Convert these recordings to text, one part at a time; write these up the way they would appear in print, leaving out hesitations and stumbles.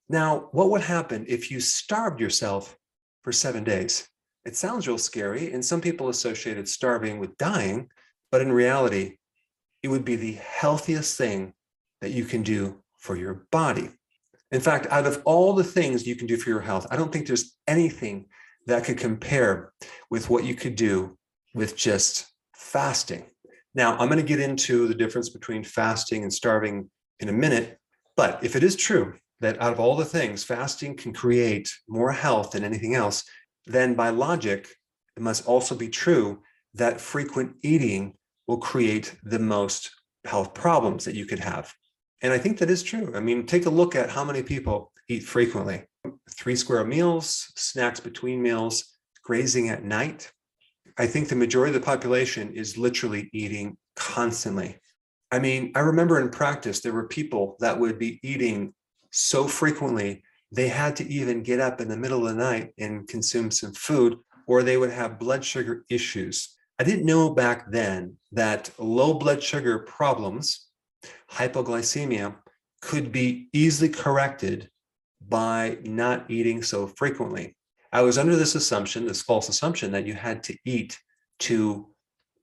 Now, what would happen if you starved yourself for 7 days? It sounds real scary, and some people associated starving with dying, but in reality, it would be the healthiest thing that you can do for your body. In fact, out of all the things you can do for your health, I don't think there's anything that could compare with what you could do with just fasting. Now, I'm going to get into the difference between fasting and starving in a minute, but if it is true that out of all the things, fasting can create more health than anything else, then by logic, it must also be true that frequent eating will create the most health problems that you could have. And I think that is true. I mean, take a look at how many people eat frequently. 3 square meals, snacks between meals, grazing at night. I think the majority of the population is literally eating constantly. I mean, I remember in practice, there were people that would be eating so frequently, they had to even get up in the middle of the night and consume some food, or they would have blood sugar issues. I didn't know back then that low blood sugar problems, hypoglycemia, could be easily corrected by not eating so frequently. I was under this assumption, this false assumption, that you had to eat to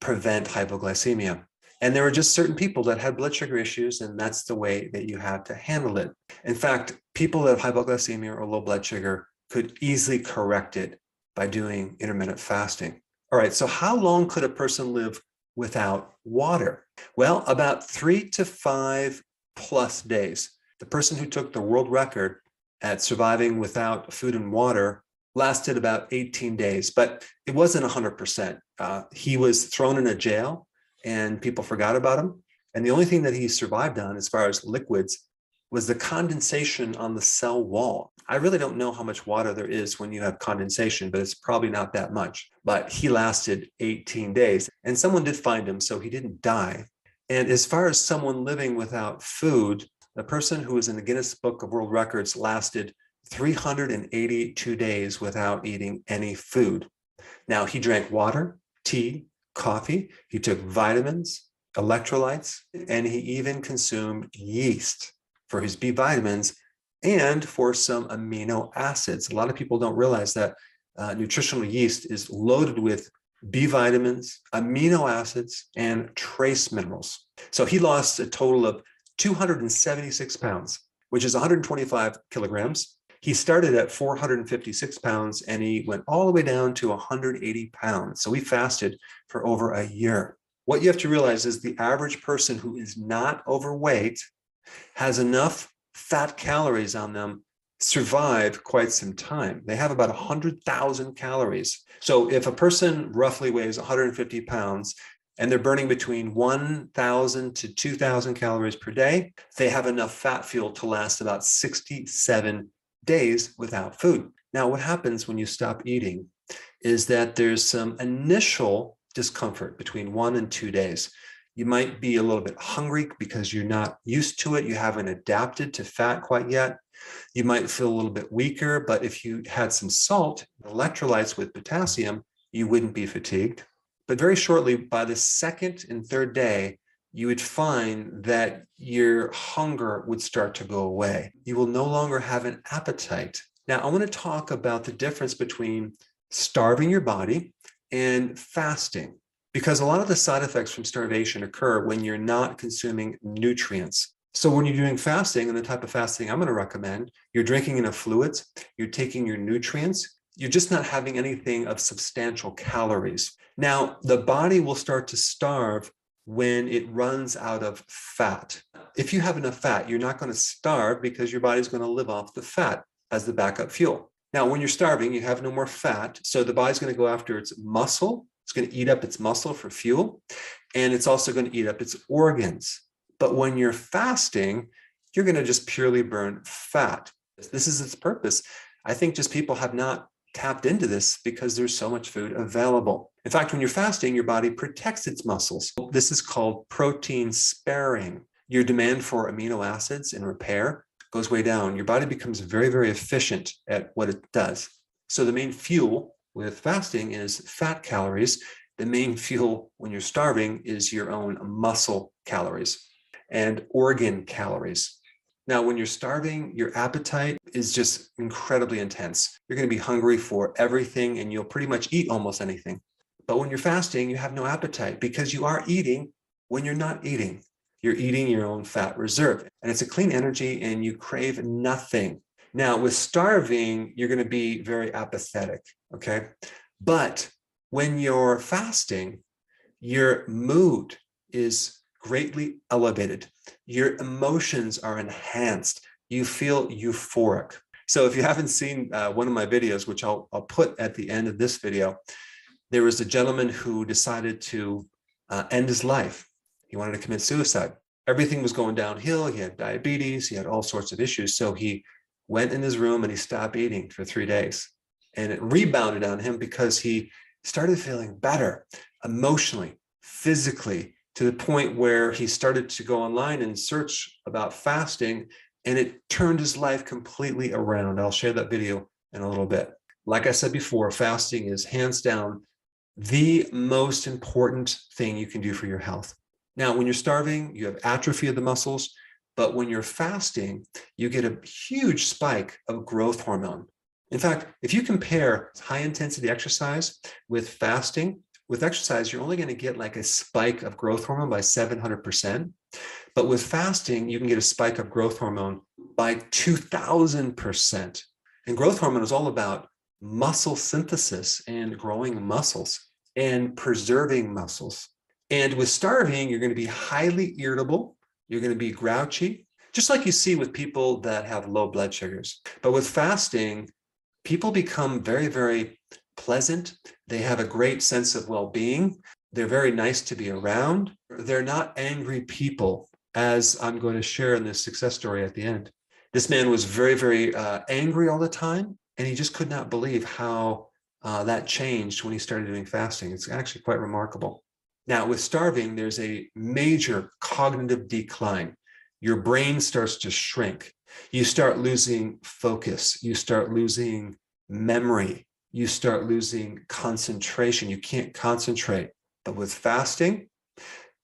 prevent hypoglycemia. And there were just certain people that had blood sugar issues, and that's the way that you had to handle it. In fact, people that have hypoglycemia or low blood sugar could easily correct it by doing intermittent fasting. All right, so how long could a person live without water? Well, about 3 to 5 plus days. The person who took the world record at surviving without food and water lasted about 18 days, but it wasn't 100%. He was thrown in a jail and people forgot about him. And the only thing that he survived on as far as liquids was the condensation on the cell wall. I really don't know how much water there is when you have condensation, but it's probably not that much. But he lasted 18 days and someone did find him, so he didn't die. And as far as someone living without food, the person who was in the Guinness Book of World Records lasted 382 days without eating any food. Now, he drank water, tea, coffee, he took vitamins, electrolytes, and he even consumed yeast for his B vitamins and for some amino acids. A lot of people don't realize that nutritional yeast is loaded with B vitamins, amino acids, and trace minerals. So he lost a total of 276 pounds, which is 125 kilograms. He started at 456 pounds and he went all the way down to 180 pounds. So he fasted for over a year. What you have to realize is the average person who is not overweight has enough fat calories on them survive quite some time. They have about 100,000 calories. So if a person roughly weighs 150 pounds and they're burning between 1,000 to 2,000 calories per day, they have enough fat fuel to last about 67 days without food. Now, what happens when you stop eating is that there's some initial discomfort between 1 and 2 days. You might be a little bit hungry because you're not used to it. You haven't adapted to fat quite yet. You might feel a little bit weaker, but if you had some salt, electrolytes with potassium, you wouldn't be fatigued. But very shortly, by the 2nd and 3rd day, you would find that your hunger would start to go away. You will no longer have an appetite. Now, I want to talk about the difference between starving your body and fasting, because a lot of the side effects from starvation occur when you're not consuming nutrients. So when you're doing fasting, and the type of fasting I'm going to recommend, you're drinking enough fluids, you're taking your nutrients, you're just not having anything of substantial calories. Now, the body will start to starve when it runs out of fat. If you have enough fat, you're not going to starve because your body's going to live off the fat as the backup fuel. Now, when you're starving, you have no more fat, so the body's going to go after its muscle. It's going to eat up its muscle for fuel, and it's also going to eat up its organs. But when you're fasting, you're going to just purely burn fat. This is its purpose. I think just people have not tapped into this because there's so much food available. In fact, when you're fasting, your body protects its muscles. This is called protein sparing. Your demand for amino acids and repair goes way down. Your body becomes very, very efficient at what it does. So the main fuel with fasting is fat calories. The main fuel when you're starving is your own muscle calories and organ calories. Now, when you're starving, your appetite is just incredibly intense. You're going to be hungry for everything and you'll pretty much eat almost anything. But when you're fasting, you have no appetite because you are eating when you're not eating. You're eating your own fat reserve and it's a clean energy and you crave nothing. Now, with starving, you're going to be very apathetic, okay? But when you're fasting, your mood is greatly elevated. Your emotions are enhanced. You feel euphoric. So if you haven't seen one of my videos, which I'll put at the end of this video, there was a gentleman who decided to end his life. He wanted to commit suicide. Everything was going downhill. He had diabetes. He had all sorts of issues. So he went in his room and he stopped eating for 3 days. And it rebounded on him because he started feeling better emotionally, physically, to the point where he started to go online and search about fasting, and it turned his life completely around. I'll share that video in a little bit. Like I said before, fasting is hands down the most important thing you can do for your health. Now, when you're starving, you have atrophy of the muscles, but when you're fasting, you get a huge spike of growth hormone. In fact, if you compare high intensity exercise with fasting, with exercise, you're only going to get like a spike of growth hormone by 700%. But with fasting, you can get a spike of growth hormone by 2000%. And growth hormone is all about muscle synthesis and growing muscles and preserving muscles. And with starving, you're going to be highly irritable. You're going to be grouchy, just like you see with people that have low blood sugars. But with fasting, people become very, very pleasant. They have a great sense of well-being. They're very nice to be around. They're not angry people, as I'm going to share in this success story at the end. This man was very, very angry all the time, and he just could not believe how that changed when he started doing fasting. It's actually quite remarkable. Now, with starving, there's a major cognitive decline. Your brain starts to shrink. You start losing focus. You start losing memory. You start losing concentration. You can't concentrate. But with fasting,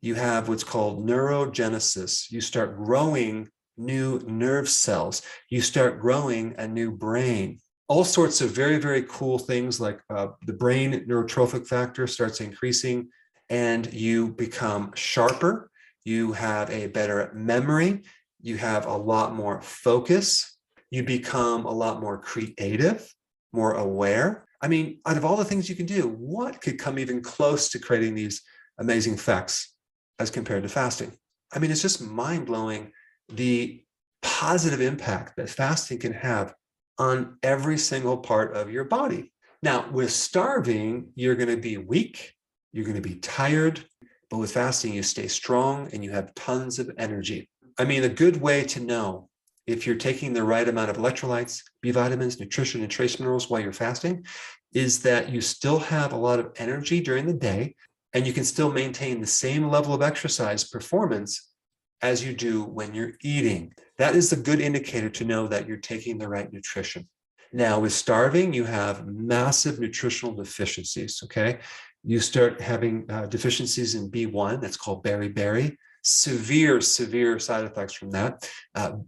you have what's called neurogenesis. You start growing new nerve cells. You start growing a new brain. All sorts of very, very cool things like the brain neurotrophic factor starts increasing and you become sharper. You have a better memory. You have a lot more focus. You become a lot more creative, more aware. I mean, out of all the things you can do, what could come even close to creating these amazing effects as compared to fasting? I mean, it's just mind-blowing the positive impact that fasting can have on every single part of your body. Now, with starving, you're going to be weak, you're going to be tired, but with fasting, you stay strong and you have tons of energy. I mean, a good way to know if you're taking the right amount of electrolytes, B vitamins, nutrition, and trace minerals while you're fasting is that you still have a lot of energy during the day and you can still maintain the same level of exercise performance as you do when you're eating. That is a good indicator to know that you're taking the right nutrition. Now, with starving, you have massive nutritional deficiencies, okay? You start having deficiencies in B1, that's called beriberi, severe side effects from that.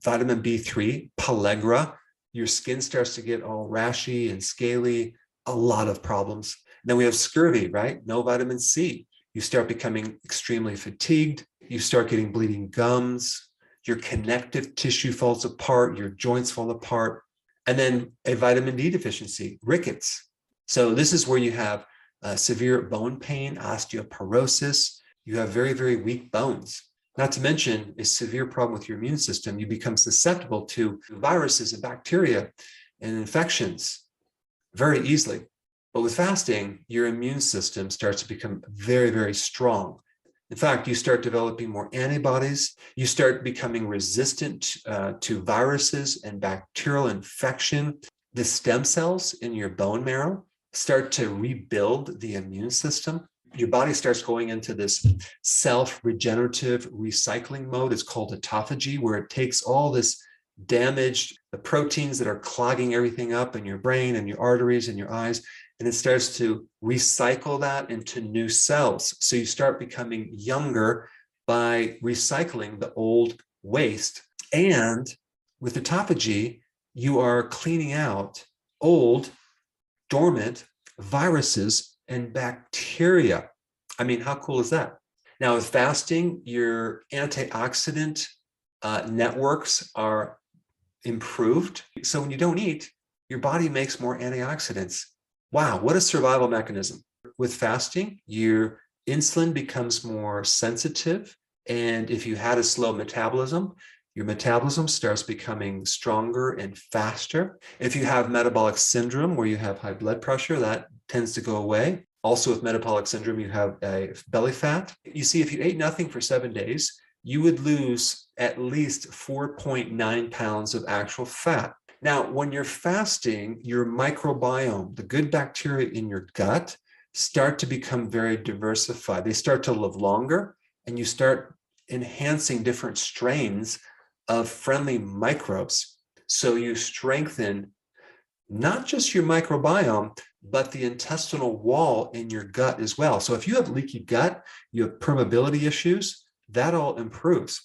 Vitamin B3, pellagra, your skin starts to get all rashy and scaly, a lot of problems. Then we have scurvy, right? No vitamin C. You start becoming extremely fatigued. You start getting bleeding gums. Your connective tissue falls apart. Your joints fall apart. And then a vitamin D deficiency, rickets. So this is where you have severe bone pain, osteoporosis. You have very, very weak bones. Not to mention a severe problem with your immune system. You become susceptible to viruses and bacteria and infections very easily. But with fasting, your immune system starts to become very, very strong. In fact, you start developing more antibodies. You start becoming resistant to viruses and bacterial infection. The stem cells in your bone marrow start to rebuild the immune system. Your body starts going into this self-regenerative recycling mode. It's called autophagy, where it takes all this damaged the proteins that are clogging everything up in your brain and your arteries and your eyes, and it starts to recycle that into new cells. So you start becoming younger by recycling the old waste And with autophagy, you are cleaning out old, dormant viruses and bacteria. I mean, how cool is that? Now, with fasting, your antioxidant networks are improved. So when you don't eat, your body makes more antioxidants. Wow, what a survival mechanism. With fasting, your insulin becomes more sensitive. And if you had a slow metabolism, your metabolism starts becoming stronger and faster. If you have metabolic syndrome where you have high blood pressure, that tends to go away. Also with metabolic syndrome, you have a belly fat. You see, if you ate nothing for 7 days, you would lose at least 4.9 pounds of actual fat. Now, when you're fasting, your microbiome, the good bacteria in your gut, start to become very diversified. They start to live longer, and you start enhancing different strains of friendly microbes. So you strengthen not just your microbiome, but the intestinal wall in your gut as well. So if you have leaky gut, you have permeability issues, that all improves.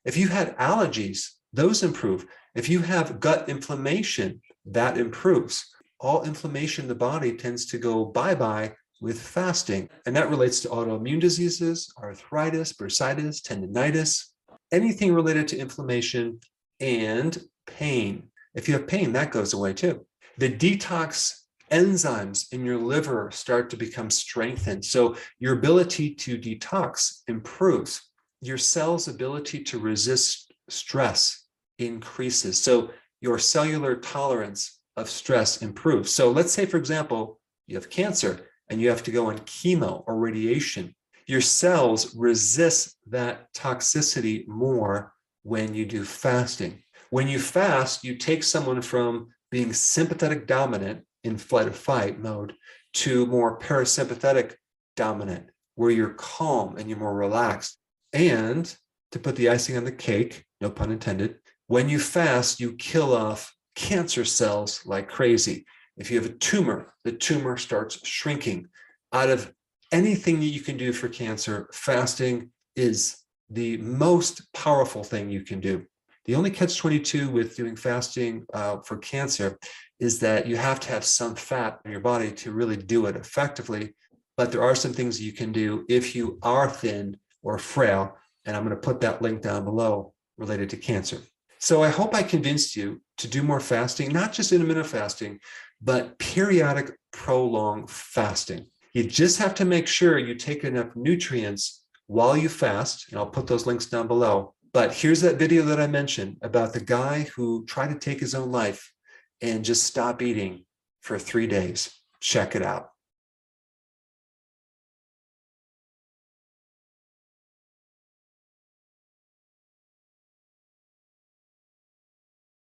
If you had allergies, those improve. If you have gut inflammation, that improves. All inflammation in the body tends to go bye-bye with fasting. And that relates to autoimmune diseases, arthritis, bursitis, tendinitis, anything related to inflammation and pain. If you have pain, that goes away too. The detox enzymes in your liver start to become strengthened. So your ability to detox improves. Your cell's ability to resist stress increases. So your cellular tolerance of stress improves. So let's say, for example, you have cancer and you have to go on chemo or radiation. Your cells resist that toxicity more when you do fasting. When you fast, you take someone from being sympathetic dominant in flight or fight mode to more parasympathetic dominant, where you're calm and you're more relaxed. And to put the icing on the cake, no pun intended, when you fast, you kill off cancer cells like crazy. If you have a tumor, the tumor starts shrinking. Out of anything that you can do for cancer, fasting is the most powerful thing you can do. The only catch-22 with doing fasting for cancer is that you have to have some fat in your body to really do it effectively. But there are some things you can do if you are thin or frail. And I'm going to put that link down below related to cancer. So I hope I convinced you to do more fasting, not just intermittent fasting, but periodic prolonged fasting. You just have to make sure you take enough nutrients while you fast, and I'll put those links down below. But here's that video that I mentioned about the guy who tried to take his own life and just stop eating for 3 days. Check it out.